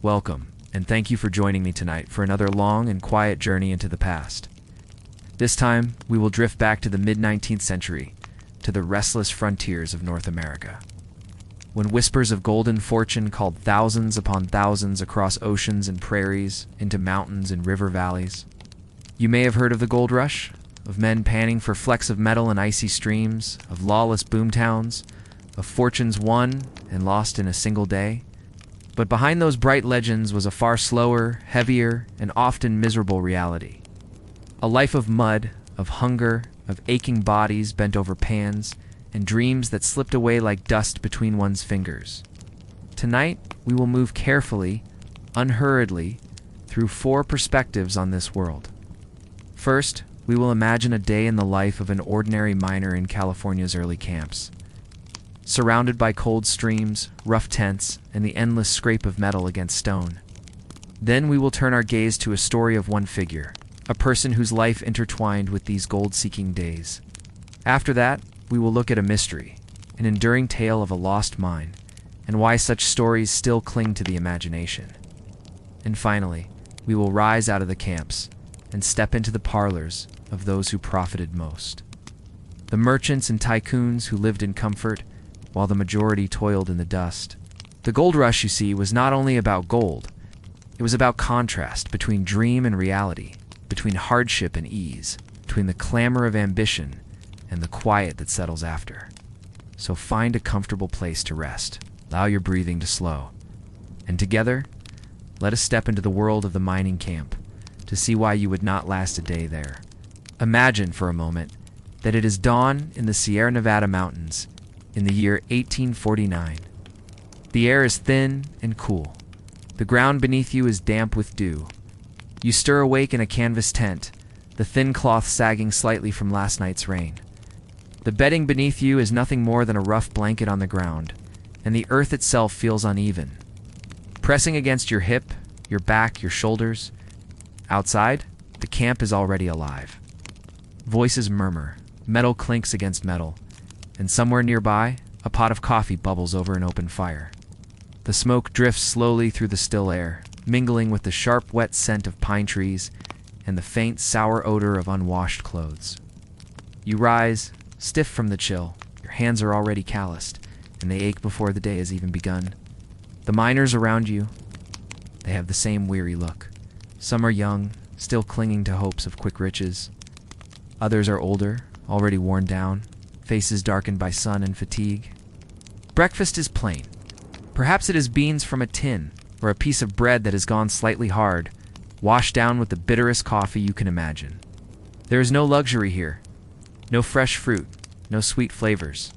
Welcome, and thank you for joining me tonight for another long and quiet journey into the past. This time, we will drift back to the mid-19th century, to the restless frontiers of North America. When whispers of golden fortune called thousands upon thousands across oceans and prairies, into mountains and river valleys. You may have heard of the gold rush, of men panning for flecks of metal in icy streams, of lawless boomtowns, of fortunes won and lost in a single day. But behind those bright legends was a far slower, heavier, and often miserable reality. A life of mud, of hunger, of aching bodies bent over pans, and dreams that slipped away like dust between one's fingers. Tonight, we will move carefully, unhurriedly, through 4 perspectives on this world. First, we will imagine a day in the life of an ordinary miner in California's early camps. Surrounded by cold streams, rough tents, and the endless scrape of metal against stone. Then we will turn our gaze to a story of one figure, a person whose life intertwined with these gold-seeking days. After that, we will look at a mystery, an enduring tale of a lost mine, and why such stories still cling to the imagination. And finally, we will rise out of the camps and step into the parlors of those who profited most. The merchants and tycoons who lived in comfort, while the majority toiled in the dust. The gold rush, you see, was not only about gold. It was about contrast between dream and reality, between hardship and ease, between the clamor of ambition and the quiet that settles after. So find a comfortable place to rest, allow your breathing to slow, and together, let us step into the world of the mining camp to see why you would not last a day there. Imagine for a moment that it is dawn in the Sierra Nevada mountains in the year 1849. The air is thin and cool. The ground beneath you is damp with dew. You stir awake in a canvas tent, the thin cloth sagging slightly from last night's rain. The bedding beneath you is nothing more than a rough blanket on the ground, and the earth itself feels uneven. Pressing against your hip, your back, your shoulders. Outside, the camp is already alive. Voices murmur, metal clinks against metal, and somewhere nearby, a pot of coffee bubbles over an open fire. The smoke drifts slowly through the still air, mingling with the sharp, wet scent of pine trees and the faint, sour odor of unwashed clothes. You rise, stiff from the chill. Your hands are already calloused, and they ache before the day has even begun. The miners around you, they have the same weary look. Some are young, still clinging to hopes of quick riches. Others are older, already worn down, faces darkened by sun and fatigue. Breakfast is plain. Perhaps it is beans from a tin, or a piece of bread that has gone slightly hard, washed down with the bitterest coffee you can imagine. There is no luxury here, no fresh fruit, no sweet flavors.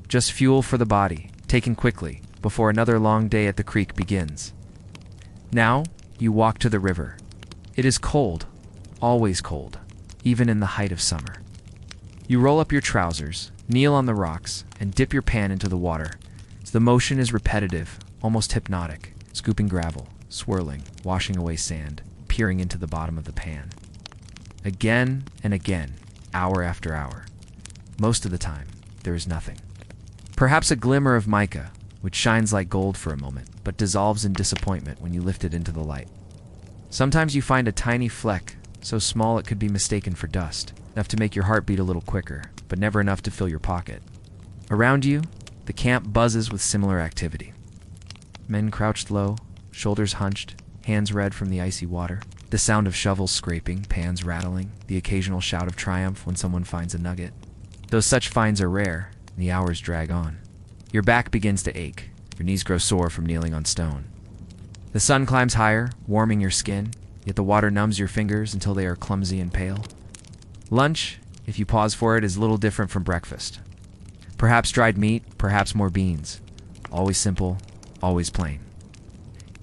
Just fuel for the body, taken quickly, before another long day at the creek begins. Now, you walk to the river. It is cold, always cold, even in the height of summer. You roll up your trousers, kneel on the rocks, and dip your pan into the water. The motion is repetitive, almost hypnotic, scooping gravel, swirling, washing away sand, peering into the bottom of the pan. Again and again, hour after hour. Most of the time, there is nothing. Perhaps a glimmer of mica, which shines like gold for a moment, but dissolves in disappointment when you lift it into the light. Sometimes you find a tiny fleck, so small it could be mistaken for dust, enough to make your heart beat a little quicker, but never enough to fill your pocket. Around you, the camp buzzes with similar activity. Men crouched low, shoulders hunched, hands red from the icy water. The sound of shovels scraping, pans rattling, the occasional shout of triumph when someone finds a nugget. Though such finds are rare, the hours drag on. Your back begins to ache. Your knees grow sore from kneeling on stone. The sun climbs higher, warming your skin, yet the water numbs your fingers until they are clumsy and pale. Lunch, if you pause for it, is little different from breakfast. Perhaps dried meat, perhaps more beans. Always simple, always plain.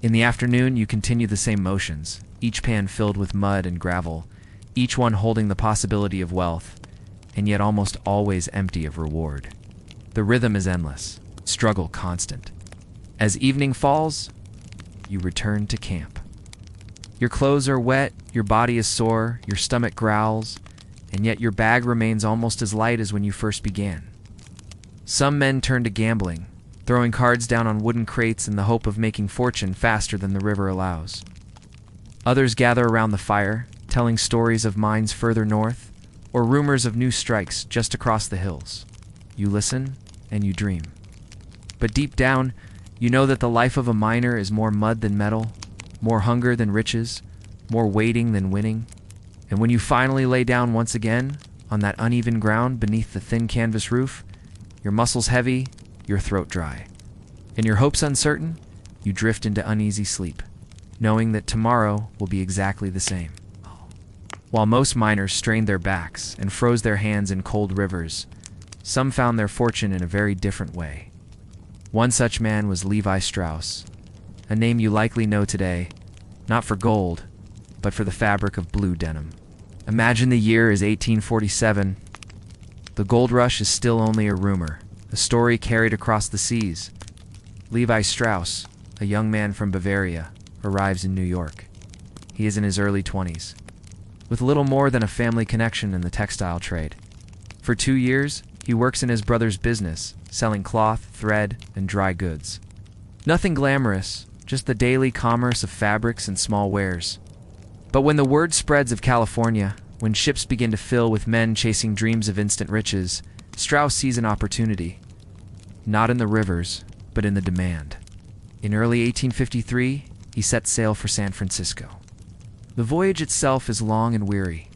In the afternoon, you continue the same motions, each pan filled with mud and gravel, each one holding the possibility of wealth, and yet almost always empty of reward. The rhythm is endless, struggle constant. As evening falls, you return to camp. Your clothes are wet, your body is sore, your stomach growls, and yet your bag remains almost as light as when you first began. Some men turn to gambling, throwing cards down on wooden crates in the hope of making fortune faster than the river allows. Others gather around the fire, telling stories of mines further north, or rumors of new strikes just across the hills. You listen, and you dream. But deep down, you know that the life of a miner is more mud than metal, more hunger than riches, more waiting than winning. And when you finally lay down once again, on that uneven ground beneath the thin canvas roof, your muscles heavy, your throat dry, and your hopes uncertain, you drift into uneasy sleep, knowing that tomorrow will be exactly the same. While most miners strained their backs and froze their hands in cold rivers, some found their fortune in a very different way. One such man was Levi Strauss, a name you likely know today, not for gold, but for the fabric of blue denim. Imagine the year is 1847. The gold rush is still only a rumor, a story carried across the seas. Levi Strauss, a young man from Bavaria, arrives in New York. He is in his early 20s, with little more than a family connection in the textile trade. For 2 years, he works in his brother's business, selling cloth, thread, and dry goods. Nothing glamorous, just the daily commerce of fabrics and small wares. But when the word spreads of California, when ships begin to fill with men chasing dreams of instant riches, Strauss sees an opportunity. Not in the rivers, but in the demand. In early 1853, he sets sail for San Francisco. The voyage itself is long and weary,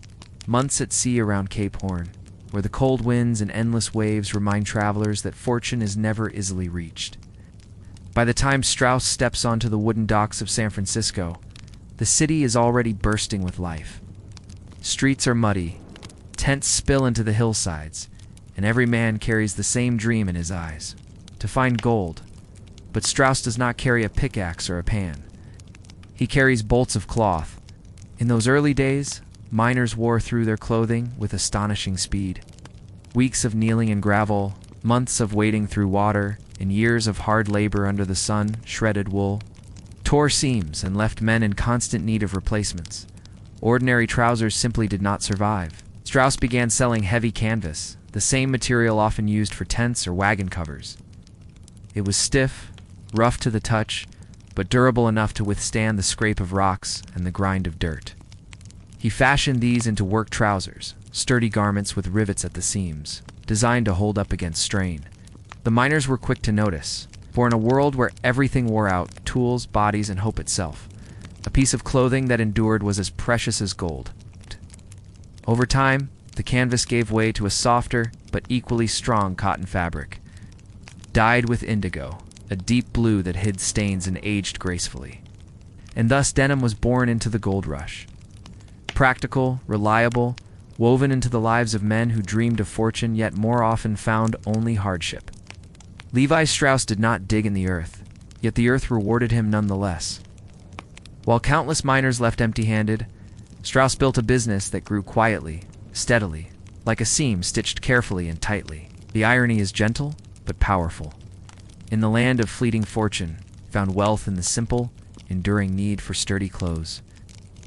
months at sea around Cape Horn, where the cold winds and endless waves remind travelers that fortune is never easily reached. By the time Strauss steps onto the wooden docks of San Francisco, the city is already bursting with life. Streets are muddy, tents spill into the hillsides, and every man carries the same dream in his eyes, to find gold. But Strauss does not carry a pickaxe or a pan. He carries bolts of cloth. In those early days, miners wore through their clothing with astonishing speed. Weeks of kneeling in gravel, months of wading through water, and years of hard labor under the sun shredded wool, tore seams and left men in constant need of replacements. Ordinary trousers simply did not survive. Strauss began selling heavy canvas, the same material often used for tents or wagon covers. It was stiff, rough to the touch, but durable enough to withstand the scrape of rocks and the grind of dirt. He fashioned these into work trousers, sturdy garments with rivets at the seams, designed to hold up against strain. The miners were quick to notice, for in a world where everything wore out, tools, bodies, and hope itself, a piece of clothing that endured was as precious as gold. Over time, the canvas gave way to a softer but equally strong cotton fabric, dyed with indigo, a deep blue that hid stains and aged gracefully. And thus denim was born into the gold rush. Practical, reliable, woven into the lives of men who dreamed of fortune yet more often found only hardship. Levi Strauss did not dig in the earth, yet the earth rewarded him nonetheless. While countless miners left empty-handed, Strauss built a business that grew quietly, steadily, like a seam stitched carefully and tightly. The irony is gentle, but powerful. In the land of fleeting fortune, found wealth in the simple, enduring need for sturdy clothes.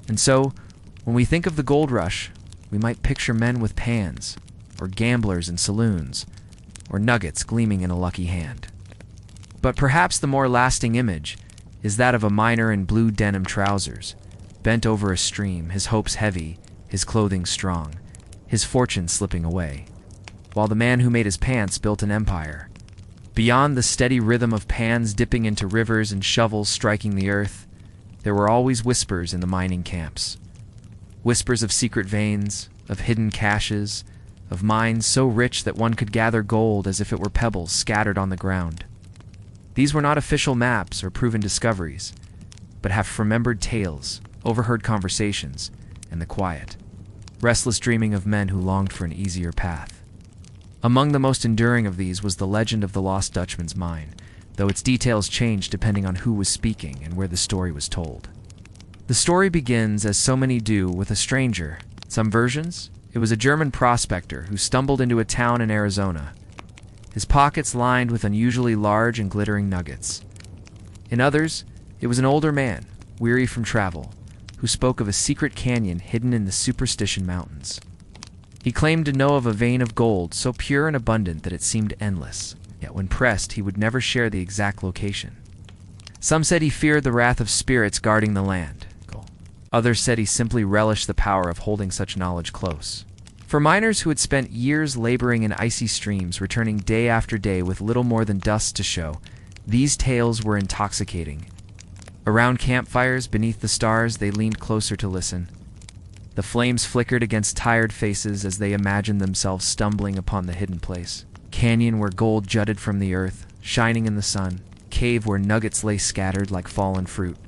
And so, when we think of the gold rush, we might picture men with pans, or gamblers in saloons, or nuggets gleaming in a lucky hand. But perhaps the more lasting image is that of a miner in blue denim trousers, bent over a stream, his hopes heavy, his clothing strong, his fortune slipping away, while the man who made his pants built an empire. Beyond the steady rhythm of pans dipping into rivers and shovels striking the earth, there were always whispers in the mining camps. Whispers of secret veins, of hidden caches, of mines so rich that one could gather gold as if it were pebbles scattered on the ground. These were not official maps or proven discoveries, but half-remembered tales, overheard conversations, and the quiet, restless dreaming of men who longed for an easier path. Among the most enduring of these was the legend of the Lost Dutchman's mine, though its details changed depending on who was speaking and where the story was told. The story begins, as so many do, with a stranger. Some versions, it was a German prospector who stumbled into a town in Arizona, his pockets lined with unusually large and glittering nuggets. In others, it was an older man, weary from travel, who spoke of a secret canyon hidden in the Superstition Mountains. He claimed to know of a vein of gold so pure and abundant that it seemed endless, Yet when pressed, he would never share the exact location. Some said he feared the wrath of spirits guarding the land. Others said he simply relished the power of holding such knowledge close. For miners who had spent years laboring in icy streams, returning day after day with little more than dust to show, these tales were intoxicating. Around campfires, beneath the stars, they leaned closer to listen. The flames flickered against tired faces as they imagined themselves stumbling upon the hidden place. Canyon where gold jutted from the earth, shining in the sun. Cave where nuggets lay scattered like fallen fruit.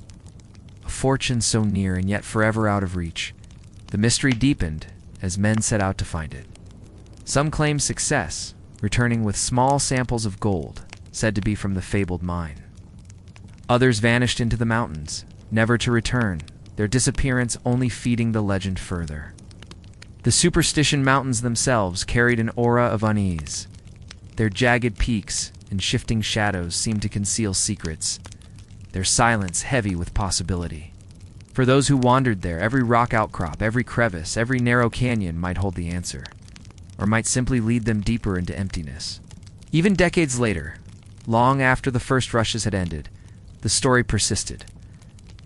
A fortune so near and yet forever out of reach. The mystery deepened as men set out to find it. Some claimed success, returning with small samples of gold, said to be from the fabled mine. Others vanished into the mountains, never to return, their disappearance only feeding the legend further. The Superstition Mountains themselves carried an aura of unease. Their jagged peaks and shifting shadows seemed to conceal secrets, their silence heavy with possibility. For those who wandered there, every rock outcrop, every crevice, every narrow canyon might hold the answer, or might simply lead them deeper into emptiness. Even decades later, long after the first rushes had ended, the story persisted.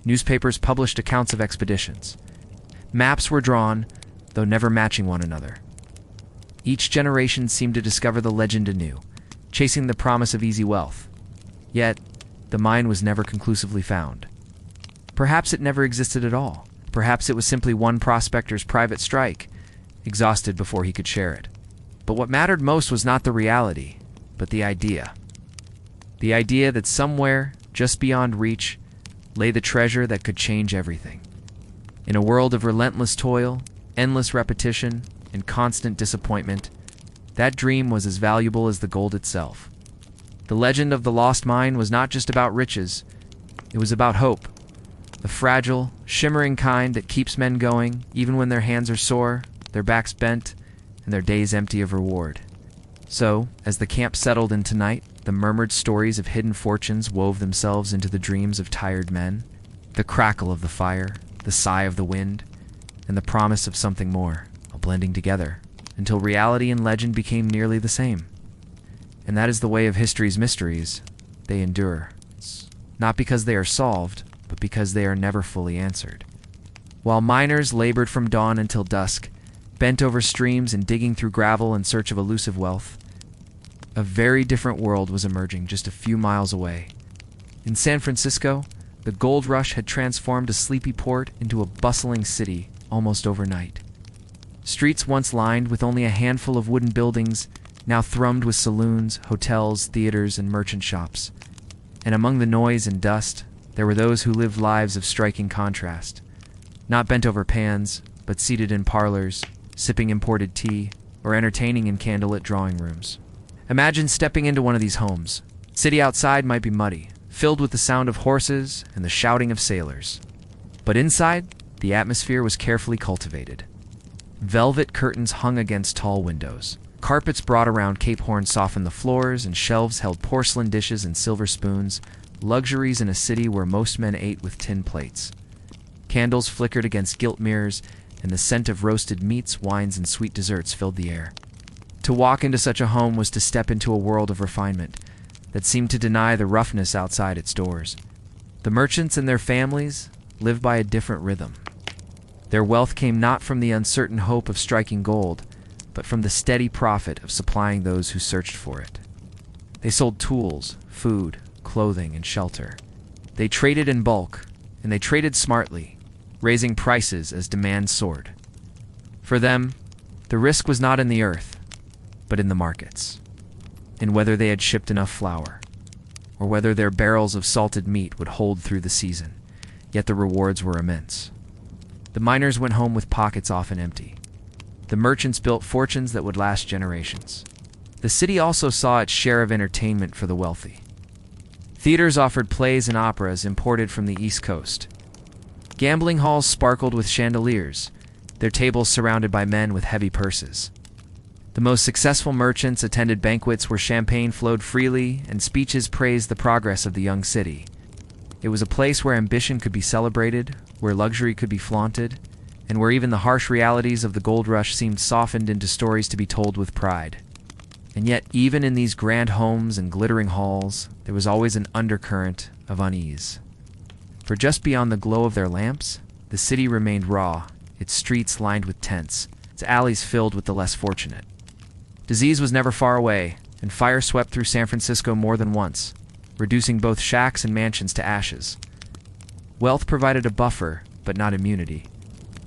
Newspapers published accounts of expeditions. Maps were drawn, though never matching one another. Each generation seemed to discover the legend anew, chasing the promise of easy wealth. Yet, the mine was never conclusively found. Perhaps it never existed at all. Perhaps it was simply one prospector's private strike, exhausted before he could share it. But what mattered most was not the reality, but the idea. The idea that somewhere, just beyond reach, lay the treasure that could change everything. In a world of relentless toil, endless repetition, and constant disappointment, that dream was as valuable as the gold itself. The legend of the lost mine was not just about riches, it was about hope. The fragile, shimmering kind that keeps men going, even when their hands are sore, their backs bent, and their days empty of reward. So, as the camp settled into night, the murmured stories of hidden fortunes wove themselves into the dreams of tired men. The crackle of the fire, the sigh of the wind, and the promise of something more, all blending together, until reality and legend became nearly the same. And that is the way of history's mysteries. They endure. Not because they are solved, but because they are never fully answered. While miners labored from dawn until dusk, bent over streams and digging through gravel in search of elusive wealth, a very different world was emerging just a few miles away. In San Francisco, the gold rush had transformed a sleepy port into a bustling city almost overnight. Streets once lined with only a handful of wooden buildings now thrummed with saloons, hotels, theaters, and merchant shops. And among the noise and dust, there were those who lived lives of striking contrast, not bent over pans, but seated in parlors, sipping imported tea, or entertaining in candlelit drawing rooms. Imagine stepping into one of these homes. City outside might be muddy, filled with the sound of horses and the shouting of sailors. But inside, the atmosphere was carefully cultivated. Velvet curtains hung against tall windows. Carpets brought around Cape Horn softened the floors, and shelves held porcelain dishes and silver spoons, luxuries in a city where most men ate with tin plates. Candles flickered against gilt mirrors, and the scent of roasted meats, wines, and sweet desserts filled the air. To walk into such a home was to step into a world of refinement that seemed to deny the roughness outside its doors. The merchants and their families lived by a different rhythm. Their wealth came not from the uncertain hope of striking gold, but from the steady profit of supplying those who searched for it. They sold tools, food, clothing, and shelter. They traded in bulk, and they traded smartly, raising prices as demand soared. For them, the risk was not in the earth, but in the markets, in whether they had shipped enough flour, or whether their barrels of salted meat would hold through the season, yet the rewards were immense. The miners went home with pockets often empty. The merchants built fortunes that would last generations. The city also saw its share of entertainment for the wealthy. Theaters offered plays and operas imported from the East Coast. Gambling halls sparkled with chandeliers, their tables surrounded by men with heavy purses. The most successful merchants attended banquets where champagne flowed freely and speeches praised the progress of the young city. It was a place where ambition could be celebrated, where luxury could be flaunted, and where even the harsh realities of the gold rush seemed softened into stories to be told with pride. And yet, even in these grand homes and glittering halls, there was always an undercurrent of unease. For just beyond the glow of their lamps, the city remained raw, its streets lined with tents, its alleys filled with the less fortunate. Disease was never far away, and fire swept through San Francisco more than once, reducing both shacks and mansions to ashes. Wealth provided a buffer, but not immunity.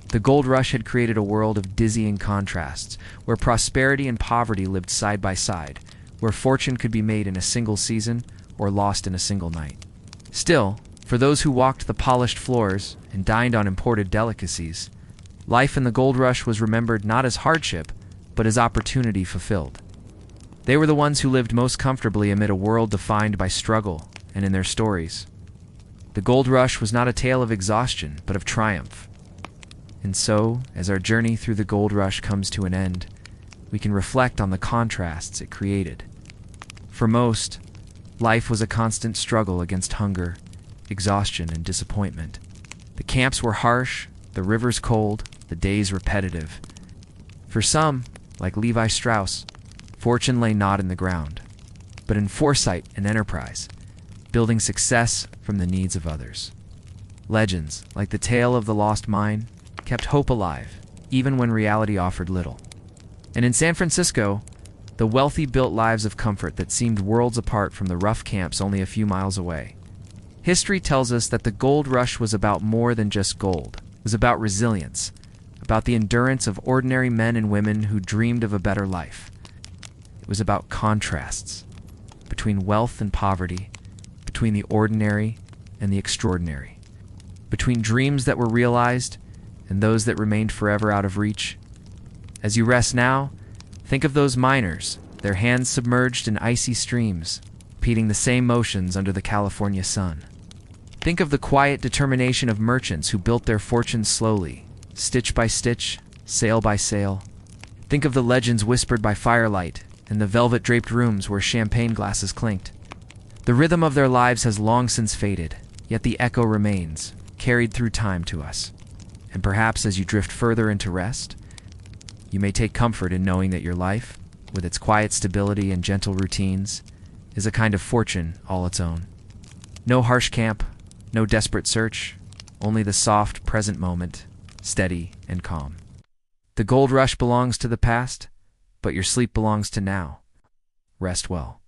The gold rush had created a world of dizzying contrasts, where prosperity and poverty lived side by side, where fortune could be made in a single season or lost in a single night. Still, for those who walked the polished floors and dined on imported delicacies, life in the gold rush was remembered not as hardship, but as opportunity fulfilled. They were the ones who lived most comfortably amid a world defined by struggle, and in their stories, the gold rush was not a tale of exhaustion, but of triumph. And so, as our journey through the gold rush comes to an end, we can reflect on the contrasts it created. For most, life was a constant struggle against hunger, exhaustion, and disappointment. The camps were harsh, the rivers cold, the days repetitive. For some, like Levi Strauss, fortune lay not in the ground, but in foresight and enterprise, building success from the needs of others. Legends, like the tale of the lost mine, kept hope alive, even when reality offered little. And in San Francisco, the wealthy built lives of comfort that seemed worlds apart from the rough camps only a few miles away. History tells us that the gold rush was about more than just gold. It was about resilience, about the endurance of ordinary men and women who dreamed of a better life. It was about contrasts between wealth and poverty, between the ordinary and the extraordinary, between dreams that were realized and those that remained forever out of reach. As you rest now, think of those miners, their hands submerged in icy streams, repeating the same motions under the California sun. Think of the quiet determination of merchants who built their fortunes slowly, stitch by stitch, sail by sail. Think of the legends whispered by firelight and the velvet-draped rooms where champagne glasses clinked. The rhythm of their lives has long since faded, yet the echo remains, carried through time to us. And perhaps as you drift further into rest, you may take comfort in knowing that your life, with its quiet stability and gentle routines, is a kind of fortune all its own. No harsh camp, no desperate search, only the soft, present moment, steady and calm. The gold rush belongs to the past, but your sleep belongs to now. Rest well.